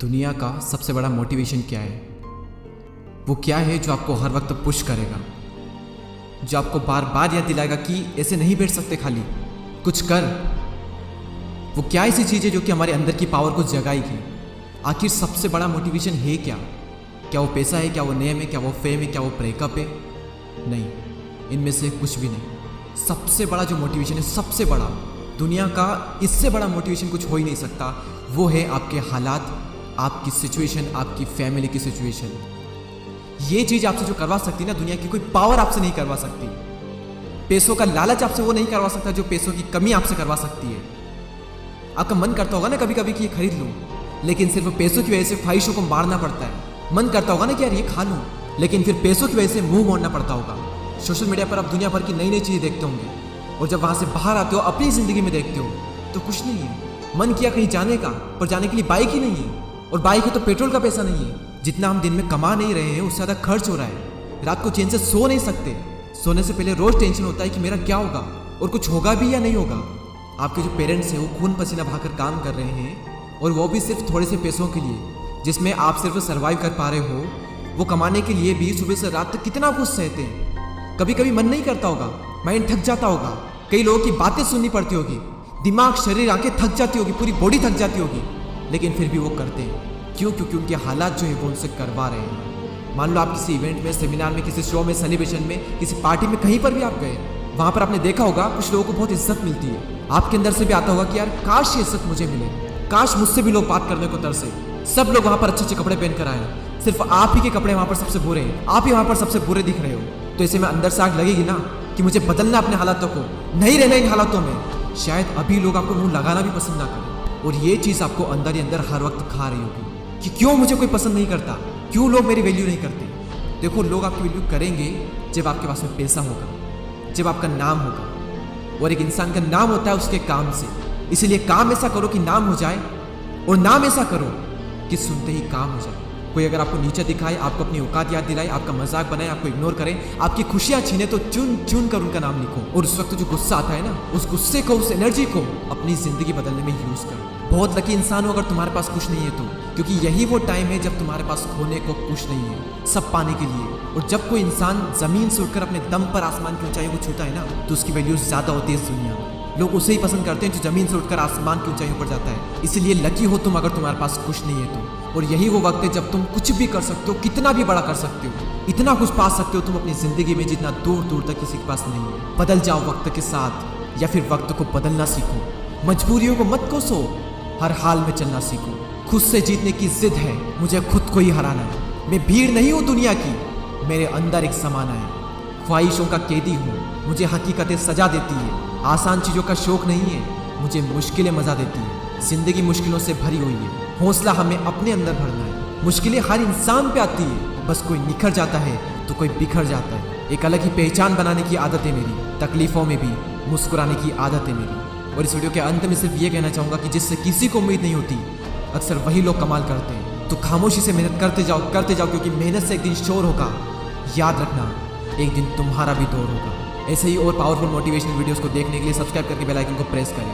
दुनिया का सबसे बड़ा मोटिवेशन क्या है? वो क्या है जो आपको हर वक्त पुश करेगा, जो आपको बार बार याद दिलाएगा कि ऐसे नहीं बैठ सकते, खाली कुछ कर। वो क्या ऐसी चीज़ है जो कि हमारे अंदर की पावर को जगाएगी? आखिर सबसे बड़ा मोटिवेशन है क्या? क्या वो पैसा है? क्या वो नेम है? क्या वो फेम है? क्या वो ब्रेकअप है? नहीं, इनमें से कुछ भी नहीं। सबसे बड़ा जो मोटिवेशन है, सबसे बड़ा, दुनिया का इससे बड़ा मोटिवेशन कुछ हो ही नहीं सकता। वो है आपके हालात, आपकी सिचुएशन, आपकी फैमिली की सिचुएशन। ये चीज़ आपसे जो करवा सकती है ना, दुनिया की कोई पावर आपसे नहीं करवा सकती। पैसों का लालच आपसे वो नहीं करवा सकता जो पैसों की कमी आपसे करवा सकती है। आपका मन करता होगा ना कभी कभी कि ये खरीद लूँ, लेकिन सिर्फ पैसों की वजह से ख्वाहिशों को मारना पड़ता है। मन करता होगा ना कि यार ये खा लूँ, लेकिन फिर पैसों की वजह से मुंह मोड़ना पड़ता होगा। सोशल मीडिया पर आप दुनिया भर की नई नई चीज़ें देखते होंगे, और जब वहाँ से बाहर आते हो, अपनी ज़िंदगी में देखते हो तो कुछ नहीं है। मन किया कहीं जाने का, पर जाने के लिए बाइक ही नहीं है, और बाइक है तो पेट्रोल का पैसा नहीं है। जितना हम दिन में कमा नहीं रहे हैं, उससे ज़्यादा खर्च हो रहा है। रात को चैन से सो नहीं सकते। सोने से पहले रोज़ टेंशन होता है कि मेरा क्या होगा, और कुछ होगा भी या नहीं होगा। आपके जो पेरेंट्स हैं वो खून पसीना बहाकर काम कर रहे हैं, और वो भी सिर्फ थोड़े से पैसों के लिए, जिसमें आप सिर्फ सर्वाइव कर पा रहे हो। वो कमाने के लिए भी सुबह से रात तक कितना कुछ सहते हैं। कभी कभी मन नहीं करता होगा, माइंड थक जाता होगा, कई लोगों की बातें सुननी पड़ती होगी, दिमाग, शरीर, आंखें थक जाती होगी, पूरी बॉडी थक जाती होगी, लेकिन फिर भी वो करते हैं। क्यों? क्योंकि उनके हालात जो है वो उनसे करवा रहे हैं। मान लो आप किसी इवेंट में, सेमिनार में, किसी शो में, सेलिब्रेशन में, किसी पार्टी में, कहीं पर भी आप गए, वहाँ पर आपने देखा होगा कुछ लोगों को बहुत इज्जत मिलती है। आपके अंदर से भी आता होगा कि यार काश ये इज्जत मुझे मिले, काश मुझसे भी लोग बात करने को तरसे। सब लोग वहाँ पर अच्छे अच्छे कपड़े पहन कर आए, सिर्फ आप ही के कपड़े वहाँ पर सबसे बुरे हैं, आप ही वहाँ पर सबसे बुरे दिख रहे हो। तो ऐसे में अंदर से आग लगेगी ना कि मुझे बदलना अपने हालातों को, नहीं रहना इन हालातों में। शायद अभी लोग आपको मुंह लगाना भी पसंद ना करें, और ये चीज़ आपको अंदर ही अंदर हर वक्त खा रही होगी कि क्यों मुझे कोई पसंद नहीं करता, क्यों लोग मेरी वैल्यू नहीं करते। देखो, लोग आपकी वैल्यू करेंगे जब आपके पास में पैसा होगा, जब आपका नाम होगा, और एक इंसान का नाम होता है उसके काम से। इसीलिए काम ऐसा करो कि नाम हो जाए, और नाम ऐसा करो कि सुनते ही काम हो जाए। कोई अगर आपको नीचे दिखाए, आपको अपनी औकात याद दिलाए, आपका मजाक बनाए, आपको इग्नोर करें, आपकी खुशियां छीने, तो चुन चुन कर उनका नाम लिखो। और उस वक्त जो गुस्सा आता है ना, उस गुस्से को, उस एनर्जी को अपनी जिंदगी बदलने में यूज करो। बहुत लकी इंसान हो अगर तुम्हारे पास कुछ नहीं है तो, क्योंकि यही वो टाइम है जब तुम्हारे पास खोने को कुछ नहीं है, सब पाने के लिए। और जब कोई इंसान जमीन से उठकर अपने दम पर आसमान की ऊंचाइयों को छूता है ना, तो उसकी वैल्यू ज्यादा होती है इस दुनिया में। लोग उसे ही पसंद करते हैं जो जमीन से उठकर आसमान की ऊंचाइयों पर जाता है। इसलिए लकी हो तुम अगर तुम्हारे पास कुछ नहीं है तो। और यही वो वक्त है जब तुम कुछ भी कर सकते हो, कितना भी बड़ा कर सकते हो, इतना कुछ पा सकते हो तुम अपनी जिंदगी में जितना दूर दूर तक किसी के पास नहीं है। बदल जाओ वक्त के साथ, या फिर वक्त को बदलना सीखो। मजबूरियों को मत कोसो, हर हाल में चलना सीखो। खुद से जीतने की जिद है, मुझे खुद को ही हराना है। मैं भीड़ नहीं हूँ दुनिया की, मेरे अंदर एक समाना है। ख्वाहिशों का कैदी हूँ, मुझे हकीकतें सजा देती है। आसान चीज़ों का शौक नहीं है, मुझे मुश्किलें मजा देती है। जिंदगी मुश्किलों से भरी हुई है, हौसला हमें अपने अंदर भरना है। मुश्किलें हर इंसान पे आती है, बस कोई निखर जाता है तो कोई बिखर जाता है। एक अलग ही पहचान बनाने की आदत है मेरी, तकलीफों में भी मुस्कुराने की आदत है मेरी। और इस वीडियो के अंत में सिर्फ ये कहना चाहूँगा कि जिससे किसी को उम्मीद नहीं होती, अक्सर वही लोग कमाल करते हैं। तो खामोशी से मेहनत करते जाओ, क्योंकि मेहनत से एक दिन शोर होगा। याद रखना, एक दिन तुम्हारा भी दौर होगा। ऐसे ही और पावरफुल मोटिवेशनल वीडियोस को देखने के लिए सब्सक्राइब करके बेल आइकन को प्रेस करें।